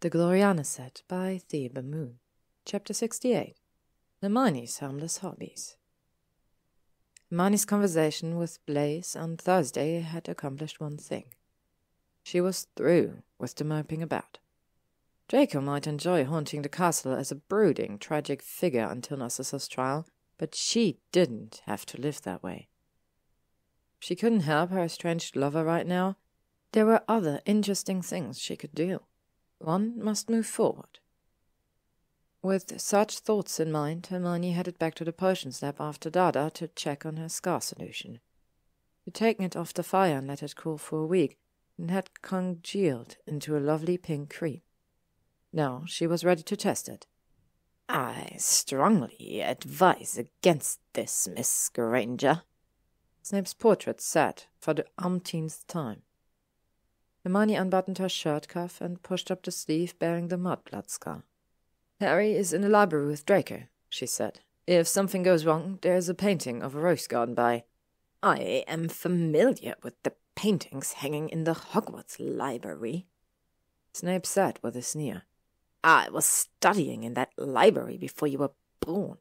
The Gloriana set by ThebeMoon. Chapter 68. Hermione's Harmless Hobbies. Hermione's conversation with Blaise on Thursday had accomplished one thing. She was through with the moping about. Draco might enjoy haunting the castle as a brooding, tragic figure until Narcissus' trial, but she didn't have to live that way. She couldn't help her estranged lover right now. There were other interesting things she could do. One must move forward. With such thoughts in mind, Hermione headed back to the potions lab after Dada to check on her scar solution. She'd taken it off the fire and let it cool for a week, and had congealed into a lovely pink cream. Now she was ready to test it. "I strongly advise against this, Miss Granger," Snape's portrait said for the umpteenth time. Hermione unbuttoned her shirt cuff and pushed up the sleeve bearing the mudblood scar. "Harry is in the library with Draco," she said. "If something goes wrong, there is a painting of a rose garden by—" "I am familiar with the paintings hanging in the Hogwarts library," Snape said with a sneer. "I was studying in that library before you were born."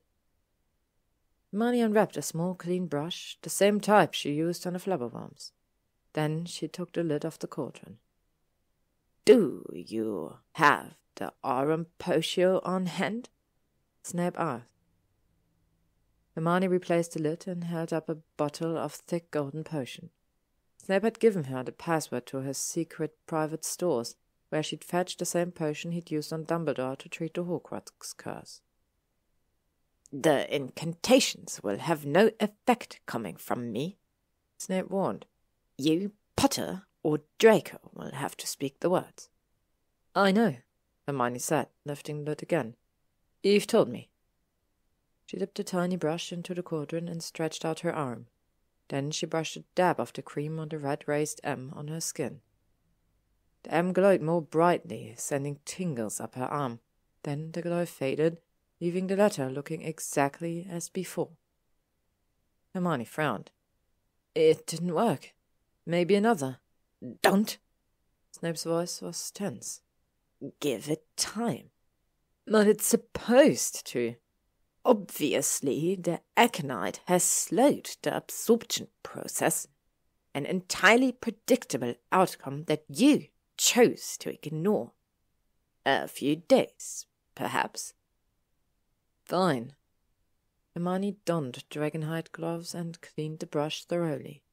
Hermione unwrapped a small clean brush, the same type she used on the flubberworms. Then she took the lid off the cauldron. "Do you have the aurum potion on hand?" Snape asked. Hermione replaced the lid and held up a bottle of thick golden potion. Snape had given her the password to his secret private stores, where she'd fetched the same potion he'd used on Dumbledore to treat the Hogwarts curse. "The incantations will have no effect coming from me," Snape warned. "You, Potter, or Draco will have to speak the words." "I know," Hermione said, lifting the lid again. "You've told me." She dipped a tiny brush into the cauldron and stretched out her arm. Then she brushed a dab of the cream on the red raised M on her skin. The M glowed more brightly, sending tingles up her arm. Then the glow faded, leaving the letter looking exactly as before. Hermione frowned. "It didn't work. Maybe another." "Don't!" Snape's voice was tense. "Give it time." "But it's supposed to." "Obviously, the aconite has slowed the absorption process, an entirely predictable outcome that you chose to ignore. A few days, perhaps." "Fine." Hermione donned dragonhide gloves and cleaned the brush thoroughly.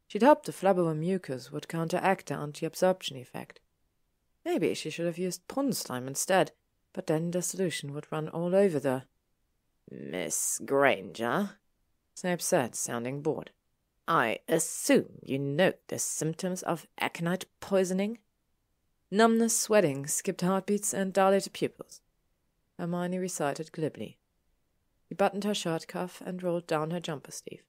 She'd hoped the flubberworm mucus would counteract the anti-absorption effect. Maybe she should have used pond slime instead, but then the solution would run all over the— "Miss Granger," Snape said, sounding bored. "I assume you know the symptoms of aconite poisoning?" "Numbness, sweating, skipped heartbeats, and dilated pupils," Hermione recited glibly. She buttoned her shirt cuff and rolled down her jumper sleeve.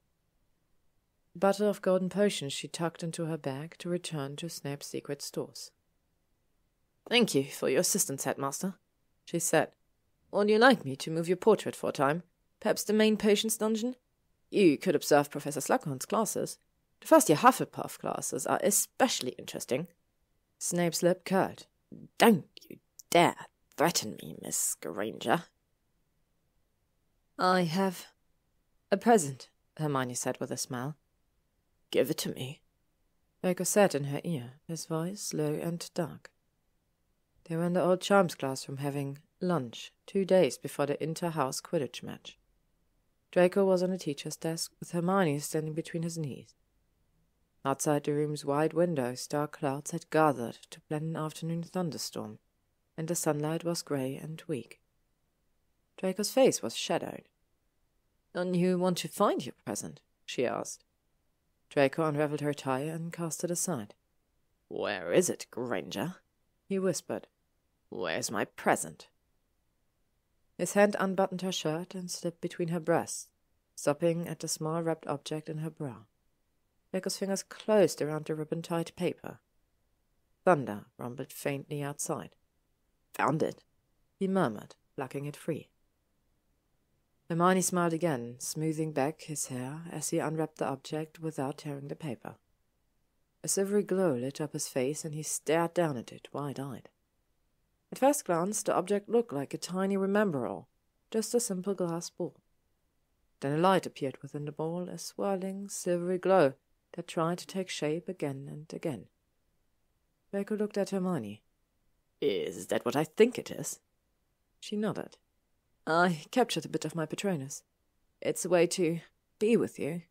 The bottle of golden potions she tucked into her bag to return to Snape's secret stores. "Thank you for your assistance, Headmaster," she said. "Would you like me to move your portrait for a time? Perhaps the main potions dungeon? You could observe Professor Slughorn's classes. The first-year Hufflepuff classes are especially interesting." Snape's lip curled. "Don't you dare threaten me, Miss Granger." "I have a present," Hermione said with a smile. "Give it to me," Draco said in her ear, his voice low and dark. They were in the old charms classroom having lunch 2 days before the inter-house Quidditch match. Draco was on the teacher's desk, with Hermione standing between his knees. Outside the room's wide windows, dark clouds had gathered to blend an afternoon thunderstorm, and the sunlight was grey and weak. Draco's face was shadowed. "Don't you want to find your present?" she asked. Draco unravelled her tie and cast it aside. "Where is it, Granger?" he whispered. "Where's my present?" His hand unbuttoned her shirt and slipped between her breasts, stopping at the small wrapped object in her bra. Draco's fingers closed around the ribbon-tied paper. Thunder rumbled faintly outside. "Found it," he murmured, plucking it free. Hermione smiled again, smoothing back his hair as he unwrapped the object without tearing the paper. A silvery glow lit up his face, and he stared down at it, wide-eyed. At first glance, the object looked like a tiny remember-all, just a simple glass ball. Then a light appeared within the ball, a swirling, silvery glow that tried to take shape again and again. Draco looked at Hermione. "Is that what I think it is?" She nodded. "I captured a bit of my Patronus. It's a way to be with you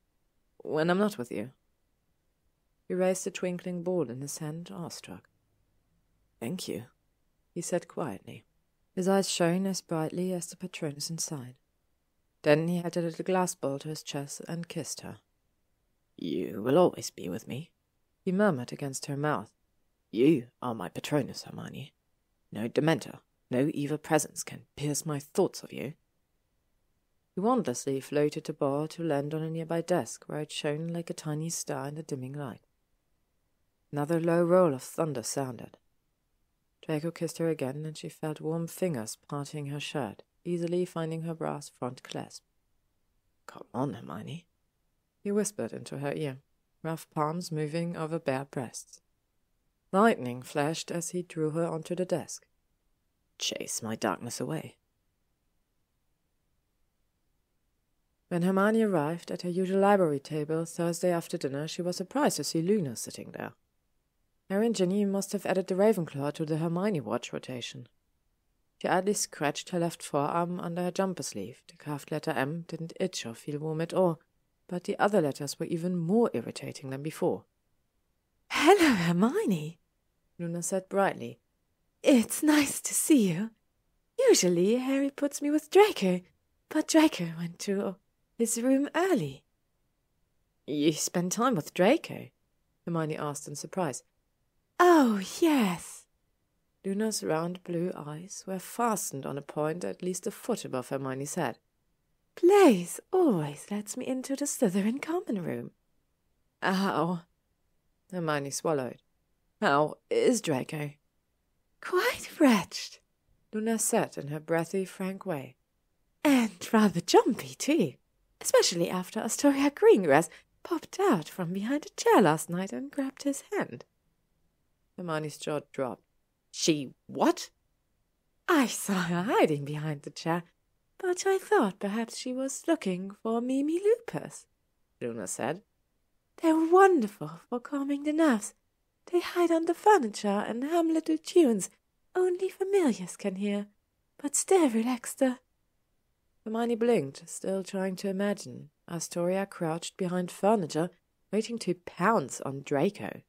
when I'm not with you." He raised the twinkling ball in his hand, awestruck. "Thank you," he said quietly. His eyes shone as brightly as the Patronus inside. Then he held the little glass ball to his chest and kissed her. "You will always be with me," he murmured against her mouth. "You are my Patronus, Hermione. No Dementor, no evil presence can pierce my thoughts of you." He wondrously floated the ball to land on a nearby desk, where it shone like a tiny star in the dimming light. Another low roll of thunder sounded. Draco kissed her again, and she felt warm fingers parting her shirt, easily finding her brass front clasp. "Come on, Hermione," he whispered into her ear, rough palms moving over bare breasts. Lightning flashed as he drew her onto the desk. "Chase my darkness away." When Hermione arrived at her usual library table Thursday after dinner, she was surprised to see Luna sitting there. Harry and Ginny must have added the Ravenclaw to the Hermione watch rotation. She idly scratched her left forearm under her jumper sleeve. The carved letter M didn't itch or feel warm at all, but the other letters were even more irritating than before. "Hello, Hermione," Luna said brightly. "It's nice to see you. Usually Harry puts me with Draco, but Draco went to his room early." "You spend time with Draco?" Hermione asked in surprise. "Oh, yes." Luna's round blue eyes were fastened on a point at least a foot above Hermione's head. "Blaise always lets me into the Slytherin common room." "How?" Hermione swallowed. "How is Draco?" "Quite wretched," Luna said in her breathy, frank way. "And rather jumpy, too, especially after Astoria Greengrass popped out from behind a chair last night and grabbed his hand." Hermione's jaw dropped. "She what?" "I saw her hiding behind the chair, but I thought perhaps she was looking for Mimi Lupus," Luna said. "They're wonderful for calming the nerves. They hide under furniture and hum little tunes only familiars can hear, but still relax the—" Hermione blinked, still trying to imagine Astoria crouched behind furniture, waiting to pounce on Draco.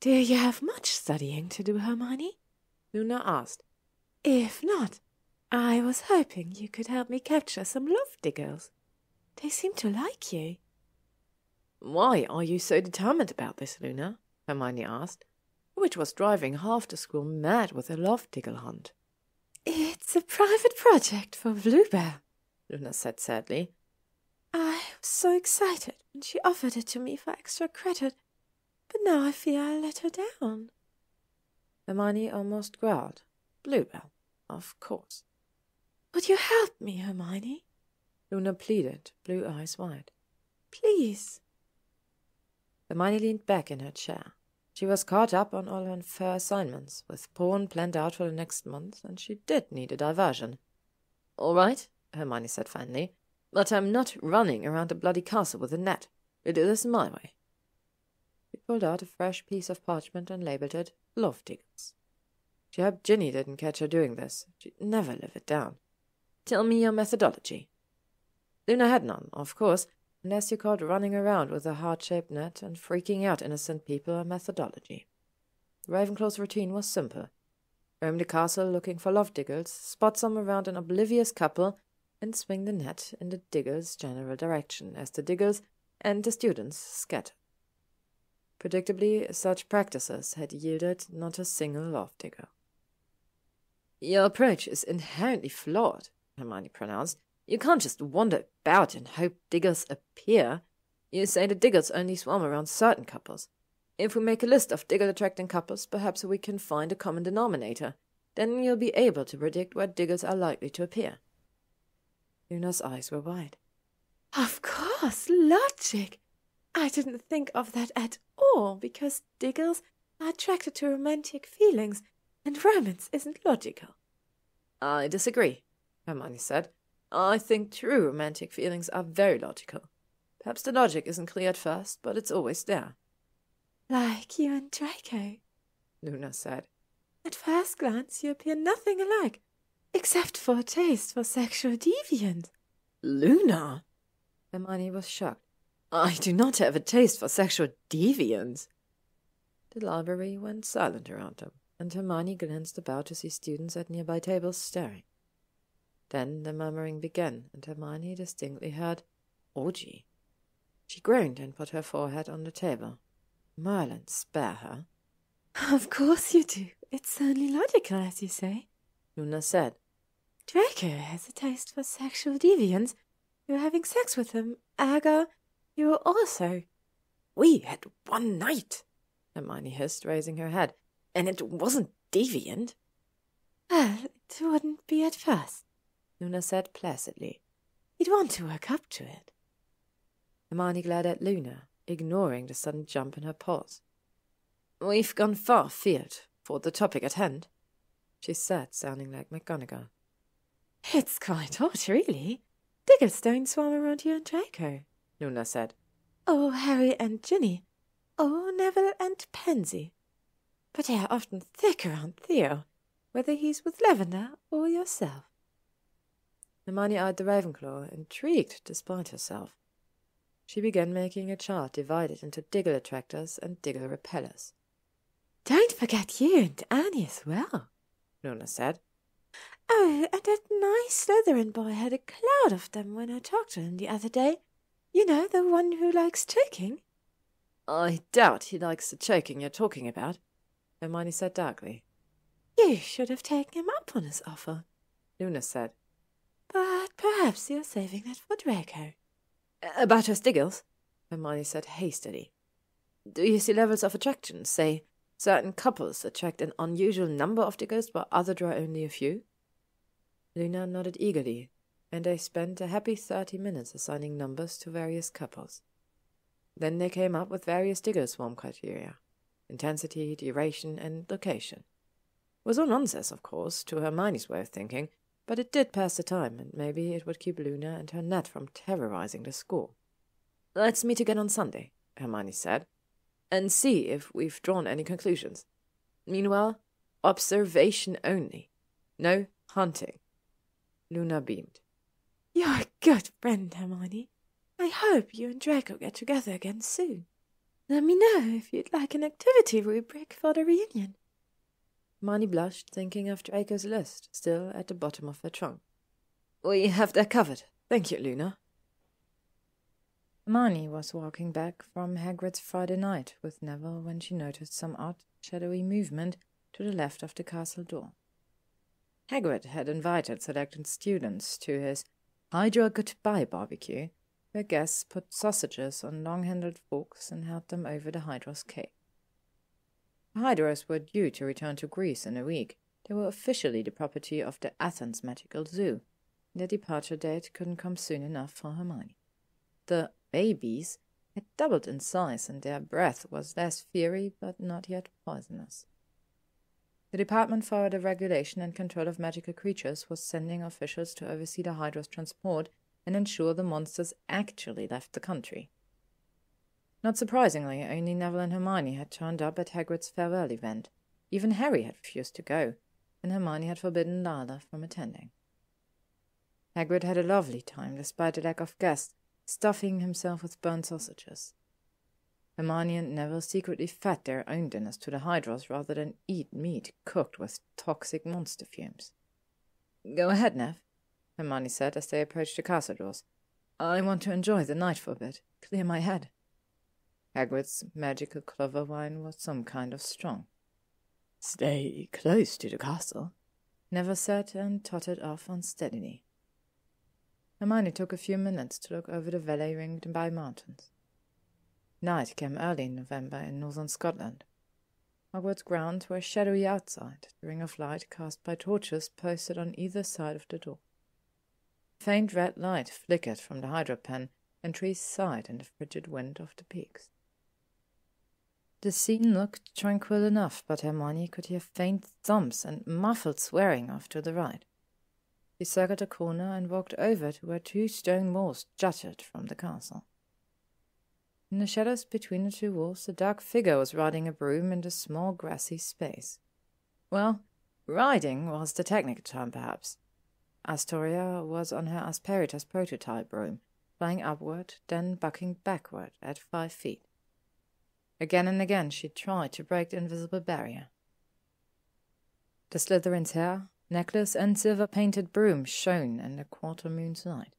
"Do you have much studying to do, Hermione?" Luna asked. "If not, I was hoping you could help me capture some love diggers. They seem to like you." "Why are you so determined about this, Luna?" Hermione asked, which was driving half the school mad with a love digger hunt. "It's a private project for Bluebear," Luna said sadly. "I was so excited when she offered it to me for extra credit, but now I fear I let her down." Hermione almost growled. Bluebell, of course. "Would you help me, Hermione?" Luna pleaded, blue eyes wide. "Please." Hermione leaned back in her chair. She was caught up on all her fair assignments, with porn planned out for the next month, and she did need a diversion. "All right," Hermione said finally, "but I'm not running around the bloody castle with a net. It is my way." She pulled out a fresh piece of parchment and labelled it Love Diggers. She hoped Ginny didn't catch her doing this. She'd never live it down. "Tell me your methodology." Luna had none, of course, unless you called running around with a heart-shaped net and freaking out innocent people a methodology. Ravenclaw's routine was simple. Roam the castle looking for love diggers, spot some around an oblivious couple, and swing the net in the diggers' general direction as the diggers and the students scattered. Predictably, such practices had yielded not a single love digger. "Your approach is inherently flawed," Hermione pronounced. "You can't just wander about and hope diggers appear. You say the diggers only swarm around certain couples. If we make a list of digger-attracting couples, perhaps we can find a common denominator. Then you'll be able to predict where diggers are likely to appear." Luna's eyes were wide. "Of course, logic. I didn't think of that at all, because diggers are attracted to romantic feelings, And romance isn't logical. I disagree, Hermione said. I think true romantic feelings are very logical. Perhaps the logic isn't clear at first, but it's always there. Like you and Draco, Luna said. At first glance you appear nothing alike, except for a taste for sexual deviance. Luna! Hermione was shocked. I do not have a taste for sexual deviance. The library went silent around them, and Hermione glanced about to see students at nearby tables staring. Then the murmuring began, and Hermione distinctly heard, "Orgy." She groaned and put her forehead on the table. Merlin, spare her. Of course you do. It's only logical, as you say, Luna said. Draco has a taste for sexual deviance. You're having sex with him, ergo, you're also. We had one night, Hermione hissed, raising her head, and it wasn't deviant. Well, it wouldn't be at first, Luna said placidly. You'd want to work up to it. Hermione glared at Luna, ignoring the sudden jump in her pulse. We've gone far afield for the topic at hand, she said, sounding like McGonagall. It's quite odd, really. Diggles don't swarm around you and Draco, Luna said. Or Harry and Ginny, or Neville and Pansy. But they are often thick around Theo, whether he's with Lavender or yourself. Hermione eyed the Ravenclaw, intrigued despite herself. She began making a chart divided into Diggle attractors and Diggle repellers. Don't forget you and Annie as well, Luna said. Oh, and that nice Slytherin boy had a cloud of them when I talked to him the other day. You know, the one who likes choking. I doubt he likes the choking you're talking about, Hermione said darkly. You should have taken him up on his offer, Luna said. But perhaps you're saving that for Draco. About her Stiggles, Hermione said hastily. Do you see levels of attraction? Say, certain couples attract an unusual number of Diggles while others draw only a few? Luna nodded eagerly, and they spent a happy 30 minutes assigning numbers to various couples. Then they came up with various Diggle swarm criteria: intensity, duration, and location. It was all nonsense, of course, to Hermione's way of thinking, but it did pass the time, and maybe it would keep Luna and her net from terrorizing the school. Let's meet again on Sunday, Hermione said, and see if we've drawn any conclusions. Meanwhile, observation only. No hunting. Luna beamed. You're a good friend, Hermione. I hope you and Draco get together again soon. Let me know if you'd like an activity rubric for the reunion. Hermione blushed, thinking of Draco's list, still at the bottom of her trunk. We have that covered. Thank you, Luna. Hermione was walking back from Hagrid's Friday night with Neville when she noticed some odd, shadowy movement to the left of the castle door. Hagrid had invited selected students to his Hydra Goodbye barbecue, where guests put sausages on long-handled forks and held them over the Hydra's cake. The Hydras were due to return to Greece in a week. They were officially the property of the Athens Magical Zoo. Their departure date couldn't come soon enough for Hermione. The babies had doubled in size, and their breath was less fiery but not yet poisonous. The Department for the Regulation and Control of Magical Creatures was sending officials to oversee the Hydra's transport and ensure the monsters actually left the country. Not surprisingly, only Neville and Hermione had turned up at Hagrid's farewell event. Even Harry had refused to go, and Hermione had forbidden Lila from attending. Hagrid had a lovely time, despite the lack of guests, stuffing himself with burnt sausages. Hermione and Neville secretly fed their own dinners to the Hydras rather than eat meat cooked with toxic monster fumes. Go ahead, Nev, Hermione said as they approached the castle doors. I want to enjoy the night for a bit, clear my head. Hagrid's magical clover wine was some kind of strong. Stay close to the castle, Neville said, and tottered off unsteadily. Hermione took a few minutes to look over the valley ringed by mountains. Night came early in November in northern Scotland. Hogwarts grounds were shadowy outside, the ring of light cast by torches posted on either side of the door. Faint red light flickered from the hydro pen, and trees sighed in the frigid wind of the peaks. The scene looked tranquil enough, but Hermione could hear faint thumps and muffled swearing off to the right. She circled a corner and walked over to where 2 stone walls jutted from the castle. In the shadows between the 2 walls, a dark figure was riding a broom in a small grassy space. Well, riding was the technical term, perhaps. Astoria was on her Asperitas prototype broom, flying upward, then bucking backward at 5 feet. Again and again she tried to break the invisible barrier. The Slytherin's hair, necklace, and silver-painted broom shone in the quarter-moon's light.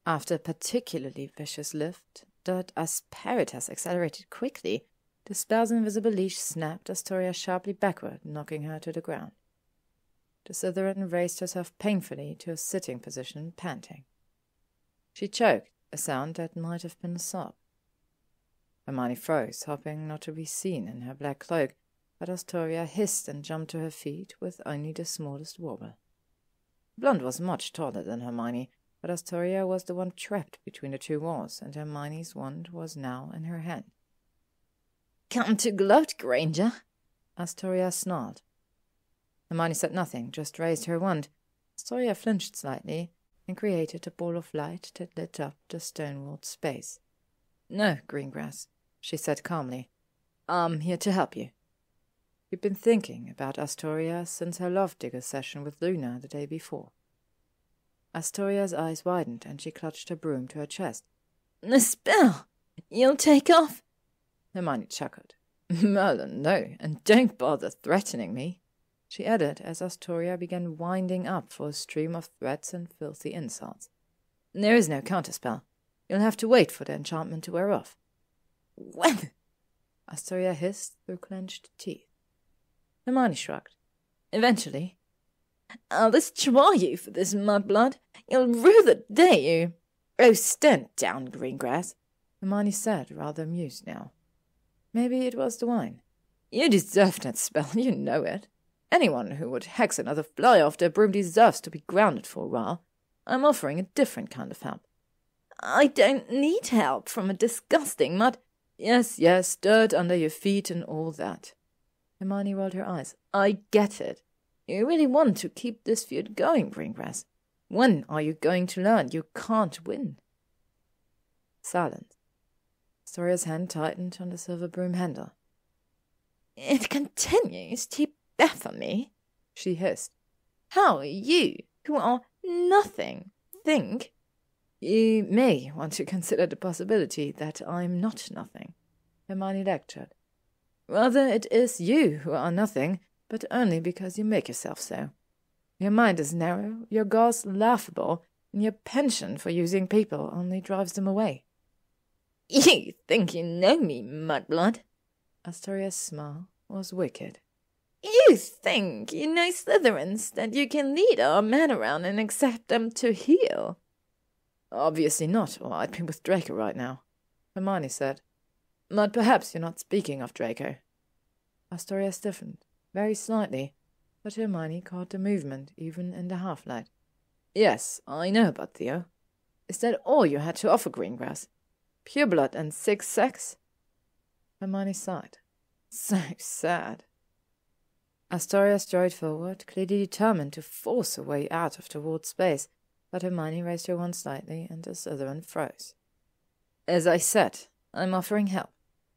After a particularly vicious lift, the Asperitas accelerated quickly. The spell's invisible leash snapped Astoria sharply backward, knocking her to the ground. The Slytherin raised herself painfully to a sitting position, panting. She choked, a sound that might have been a sob. Hermione froze, hoping not to be seen in her black cloak, but Astoria hissed and jumped to her feet with only the smallest wobble. Blonde was much taller than Hermione, but Astoria was the one trapped between the 2 walls, and Hermione's wand was now in her hand. "Come to gloat, Granger," Astoria snarled. Hermione said nothing, just raised her wand. Astoria flinched slightly and created a ball of light that lit up the stone-walled space. "No, Greengrass," she said calmly. "I'm here to help you." She'd been thinking about Astoria since her love-digger session with Luna the day before. Astoria's eyes widened, and she clutched her broom to her chest. "The spell! You'll take off?" Hermione chuckled. "Merlin, no, and don't bother threatening me," she added as Astoria began winding up for a stream of threats and filthy insults. "There is no counterspell. You'll have to wait for the enchantment to wear off." "When?" Astoria hissed through clenched teeth. Hermione shrugged. "Eventually." "I'll destroy you for this, mudblood. You'll rue the day you—" "Oh, stand down, Greengrass," Hermione said, rather amused now. Maybe it was the wine. "You deserve that spell, you know it. Anyone who would hex another fly off their broom deserves to be grounded for a while. I'm offering a different kind of help." "I don't need help from a disgusting mud—" Yes, dirt under your feet and all that." Hermione rolled her eyes. "I get it. You really want to keep this feud going, Greengrass. When are you going to learn you can't win?" Silence. Astoria's hand tightened on the silver broom handle. "It continues to baffle me," she hissed. "How you, who are nothing, think—" "You may want to consider the possibility that I'm not nothing," Hermione lectured. "Rather, it is you who are nothing, but only because you make yourself so. Your mind is narrow, your goals laughable, and your penchant for using people only drives them away." "You think you know me, mudblood?" Astoria's smile was wicked. "You think you know Slytherins, that you can lead our men around and expect them to heal?" "Obviously not, or I'd be with Draco right now," Hermione said. "But perhaps you're not speaking of Draco." Astoria stiffened, very slightly, but Hermione caught the movement even in the half-light. "Yes, I know about Theo. Is that all you had to offer, Greengrass? Pure blood and 6 sex?" Hermione sighed. So sad. Astoria strode forward, clearly determined to force a way out of the walled space, but Hermione raised her wand slightly, and the Slytherin froze. "As I said, I'm offering help,"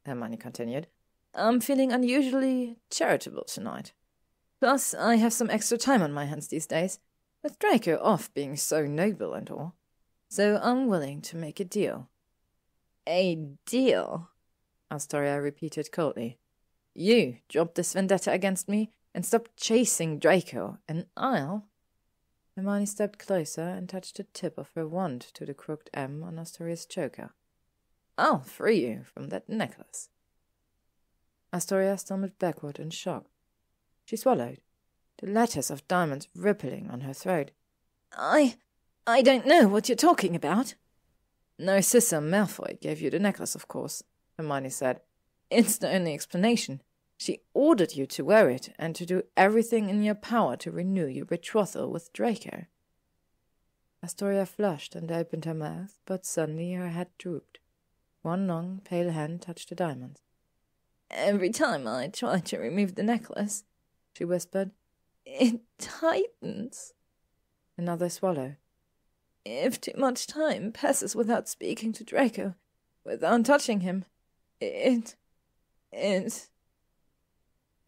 Hermione continued. "I'm feeling unusually charitable tonight. Plus, I have some extra time on my hands these days, with Draco off being so noble and all. So I'm willing to make a deal." "A deal?" Astoria repeated coldly. "You drop this vendetta against me and stop chasing Draco, and I'll—" Hermione stepped closer and touched the tip of her wand to the crooked M on Astoria's choker. "I'll free you from that necklace." Astoria stumbled backward in shock. She swallowed, the lattice of diamonds rippling on her throat. I don't know what you're talking about." "Narcissa Malfoy gave you the necklace, of course," Hermione said. "It's the only explanation. She ordered you to wear it and to do everything in your power to renew your betrothal with Draco." Astoria flushed and opened her mouth, but suddenly her head drooped. One long, pale hand touched the diamonds. "Every time I try to remove the necklace," she whispered, "it tightens." Another swallow. "If too much time passes without speaking to Draco, without touching him, it...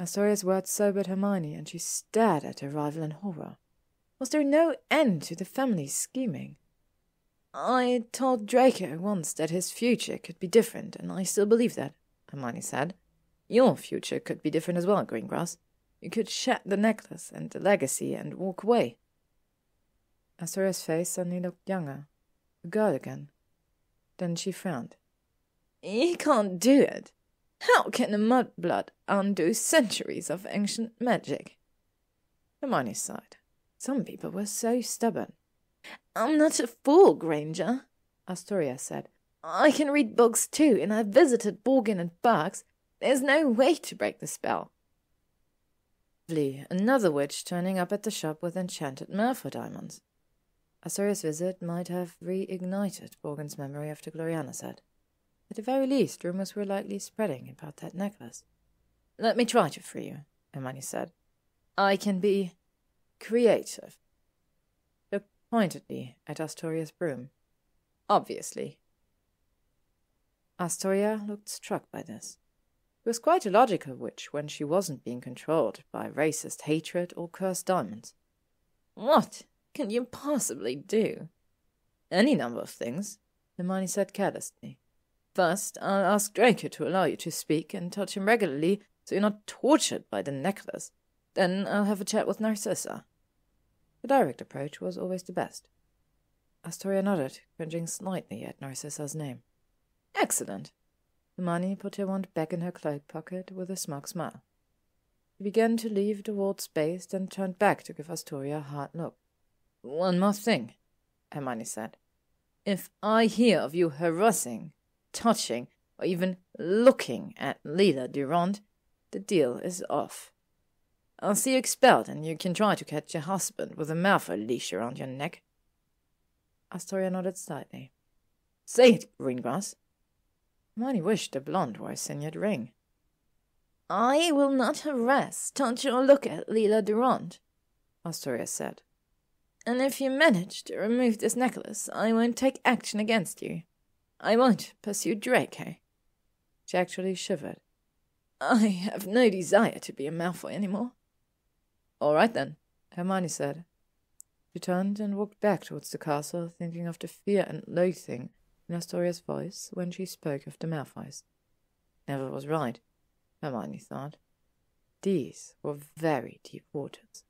Astoria's words sobered Hermione, and she stared at her rival in horror. Was there no end to the family's scheming? "I told Draco once that his future could be different, and I still believe that," Hermione said. "Your future could be different as well, Greengrass. You could shed the necklace and the legacy and walk away." Astoria's face suddenly looked younger, a girl again. Then she frowned. "He can't do it. How can a mudblood undo centuries of ancient magic?" Hermione sighed. Some people were so stubborn. "I'm not a fool, Granger," Astoria said. "I can read books too, and I've visited Borgin and Berks. There's no way to break the spell." Another witch turning up at the shop with enchanted Malfoy diamonds. Astoria's visit might have reignited Borgin's memory of the Gloriana set. At the very least, rumors were likely spreading about that necklace. "Let me try to free you," Hermione said. "I can be creative." Looked pointedly at Astoria's broom. "Obviously." Astoria looked struck by this. She was quite a logical witch when she wasn't being controlled by racist hatred or cursed diamonds. "What can you possibly do?" "Any number of things," Hermione said carelessly. "First, I'll ask Draco to allow you to speak and touch him regularly so you're not tortured by the necklace. Then I'll have a chat with Narcissa." The direct approach was always the best. Astoria nodded, cringing slightly at Narcissa's name. "Excellent." Hermione put her wand back in her cloak pocket with a smug smile. She began to leave the walled space, then turned back to give Astoria a hard look. "One more thing," Hermione said. "If I hear of you harassing, touching, or even looking at Lila Durand, the deal is off. I'll see you expelled, and you can try to catch your husband with a Malfoy leash around your neck." Astoria nodded slightly. "Say it, Greengrass." Hermione wished the blonde wore a signet ring. "I will not harass, touch, or look at Lila Durand," Astoria said. "And if you manage to remove this necklace, I won't take action against you. I won't pursue Draco." She actually shivered. "I have no desire to be a Malfoy anymore." "All right, then," Hermione said. She turned and walked back towards the castle, thinking of the fear and loathing in Astoria's voice when she spoke of the Malfoys. Neville was right, Hermione thought. These were very deep waters.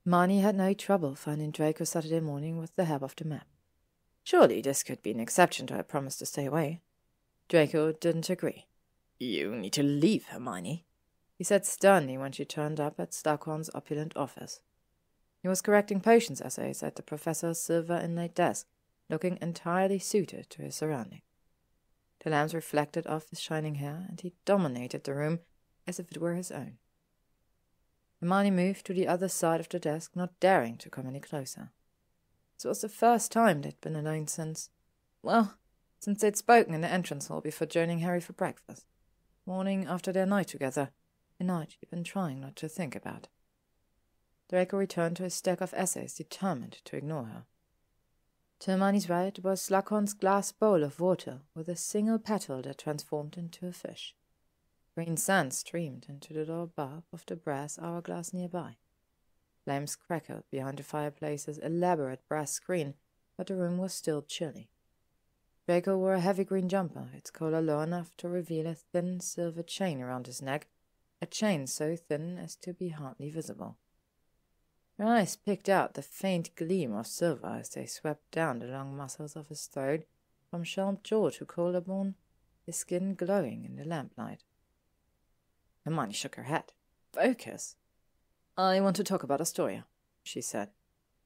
Hermione had no trouble finding Draco Saturday morning with the help of the map. Surely this could be an exception to her promise to stay away. Draco didn't agree. "You need to leave, Hermione," he said sternly when she turned up at Slughorn's opulent office. He was correcting potions essays at the professor's silver-inlaid desk, looking entirely suited to his surroundings. The lamps reflected off his shining hair, and he dominated the room as if it were his own. Hermione moved to the other side of the desk, not daring to come any closer. This was the first time they'd been alone since they'd spoken in the entrance hall before joining Harry for breakfast. Morning after their night together, a night she'd been trying not to think about. Draco returned to his stack of essays, determined to ignore her. To Hermione's right was Slughorn's glass bowl of water, with a single petal that transformed into a fish. Green sand streamed into the lower bulb of the brass hourglass nearby. Flames crackled behind the fireplace's elaborate brass screen, but the room was still chilly. Draco wore a heavy green jumper, its collar low enough to reveal a thin silver chain around his neck, a chain so thin as to be hardly visible. Her eyes picked out the faint gleam of silver as they swept down the long muscles of his throat, from sharp jaw to collarbone, his skin glowing in the lamplight. Hermione shook her head. "Focus." "I want to talk about Astoria," she said.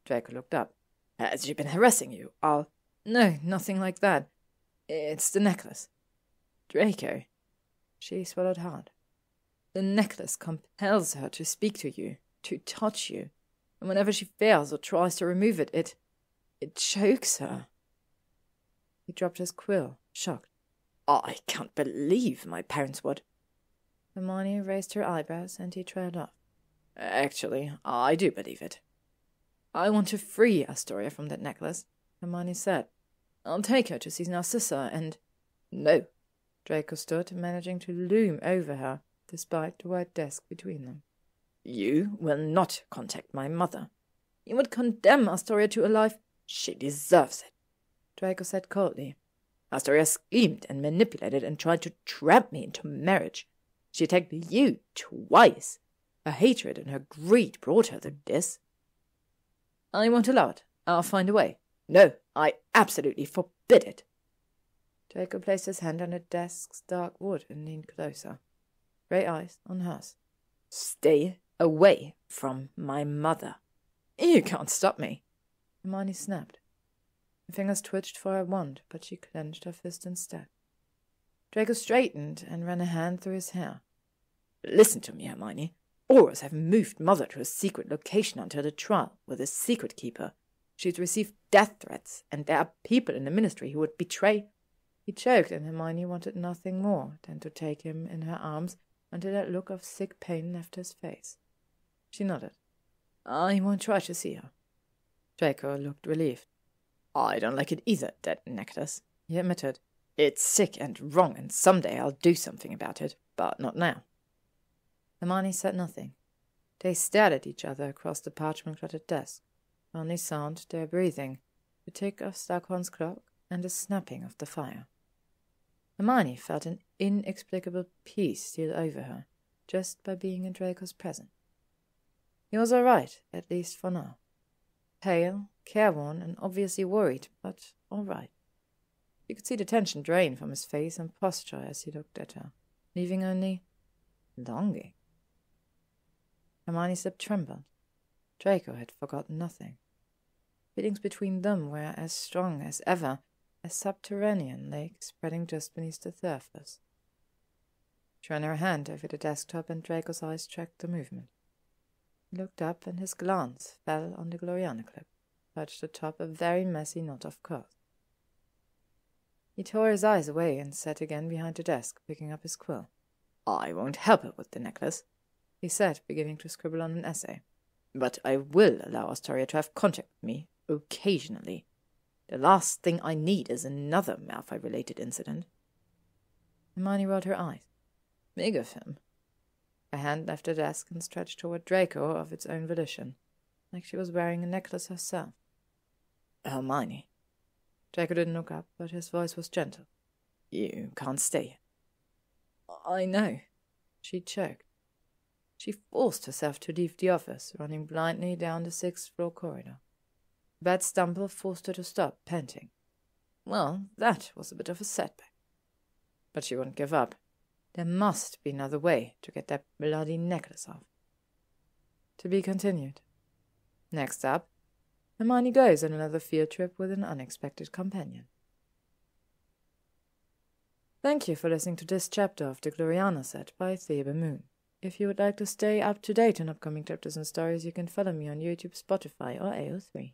Draco looked up. "Has she been harassing you? No, nothing like that. It's the necklace." "Draco." She swallowed hard. "The necklace compels her to speak to you, to touch you, and whenever she fails or tries to remove it, It chokes her. He dropped his quill, shocked. I can't believe my parents would. Hermione raised her eyebrows and he trailed off. Actually, I do believe it. I want to free Astoria from that necklace, Hermione said. I'll take her to see Narcissa and... No. Draco stood, managing to loom over her, despite the white desk between them. You will not contact my mother. You would condemn Astoria to a life... She deserves it, Draco said coldly. Astoria schemed and manipulated and tried to trap me into marriage. She attacked you twice. Her hatred and her greed brought her to this. I won't allow it. I'll find a way. No, I absolutely forbid it. Draco placed his hand on the desk's dark wood and leaned closer, grey eyes on hers. Stay away from my mother. You can't stop me, Hermione snapped. Her fingers twitched for her wand, but she clenched her fist instead. Draco straightened and ran a hand through his hair. Listen to me, Hermione. Aurors have moved Mother to a secret location until the trial with a secret keeper. She's received death threats, and there are people in the ministry who would betray... He choked, and Hermione wanted nothing more than to take him in her arms until that look of sick pain left his face. She nodded. I won't try to see her. Draco looked relieved. I don't like it either, that necklace, he admitted. It's sick and wrong, and someday I'll do something about it, but not now. Hermione said nothing. They stared at each other across the parchment-cluttered desk. Only sound their breathing, the tick of Slughorn's clock, and the snapping of the fire. Hermione felt an inexplicable peace steal over her, just by being in Draco's presence. He was all right, at least for now. Pale, careworn, and obviously worried, but all right. You could see the tension drain from his face and posture as he looked at her, leaving only longing. Hermione's lip trembled. Draco had forgotten nothing. Feelings between them were as strong as ever, a subterranean lake spreading just beneath the surface. She ran her hand over the desktop and Draco's eyes tracked the movement. He looked up and his glance fell on the Gloriana clip, perched atop a very messy knot of cloth. He tore his eyes away and sat again behind the desk, picking up his quill. I won't help her with the necklace, he said, beginning to scribble on an essay. But I will allow Astoria to have contact with me, occasionally. The last thing I need is another Malfoy-related incident. Hermione rolled her eyes. Big of him. Her hand left the desk and stretched toward Draco of its own volition, like she was wearing a necklace herself. Hermione. Draco didn't look up, but his voice was gentle. You can't stay. I know. She choked. She forced herself to leave the office, running blindly down the 6th-floor corridor. A bad stumble forced her to stop, panting. Well, that was a bit of a setback. But she wouldn't give up. There must be another way to get that bloody necklace off. To be continued. Next up, Hermione goes on another field trip with an unexpected companion. Thank you for listening to this chapter of the Gloriana set by ThebeMoon. If you would like to stay up to date on upcoming chapters and stories, you can follow me on YouTube, Spotify, or AO3.